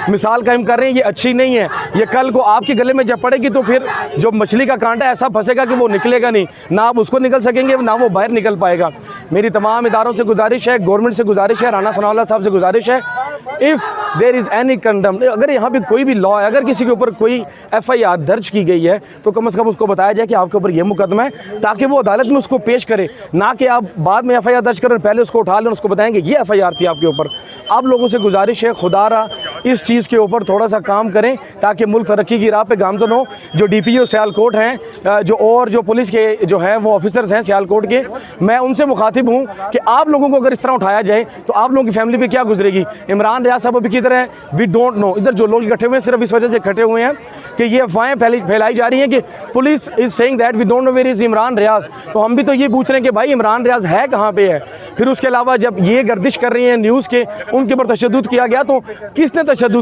मिसाल कायम कर रहे हैं, ये अच्छी नहीं है। ये कल को आपके गले में जब पड़ेगी तो फिर जो मछली का कांटा ऐसा फंसेगा कि वो निकलेगा नहीं, ना आप उसको निकल सकेंगे ना वो बाहर निकल पाएगा। मेरी तमाम इदारों से गुजारिश है, गवर्नमेंट से गुजारिश है, राना सनाउल्लाह साहब से गुजारिश है, if there is any condom, अगर यहाँ पे कोई भी लॉ है, अगर किसी के ऊपर कोई FIR दर्ज की गई है तो कम से कम उसको बताया जाए कि आपके ऊपर ये मुकदमा है, ताकि वो अदालत में उसको पेश करे, ना कि आप बाद में FIR दर्ज करें, पहले उसको उठा लें, उसको बताएंगे ये FIR थी आपके ऊपर। आप लोगों से गुजारिश है, खुदारा इस चीज़ के ऊपर थोड़ा सा काम करें ताकि मुल्क तरक्की की राह पे गामजन हो। जो DPO सियालकोट हैं, जो पुलिस के जो हैं वो ऑफिसर्स हैं सियालकोट के, मैं उनसे मुखातिब हूँ कि आप लोगों को अगर इस तरह उठाया जाए तो आप लोगों की फैमिली पे क्या गुजरेगी। इमरान रियाज साहब अभी की तरह वी डोंट नो, इधर जो लोग इकट्ठे हुए हैं सिर्फ इस वजह से इकट्ठे हुए हैं कि ये अफवाहें फैलाई जा रही हैं कि police is saying that we don't know where is Imran Riyaz. तो हम भी तो ये पूछ रहे हैं कि भाई इमरान रियाज है कहाँ पे है। फिर उसके अलावा जब ये गर्दिश कर रही हैं न्यूज़ के, उनके ऊपर तशद्दुद किया गया तो किसने तशद्दुद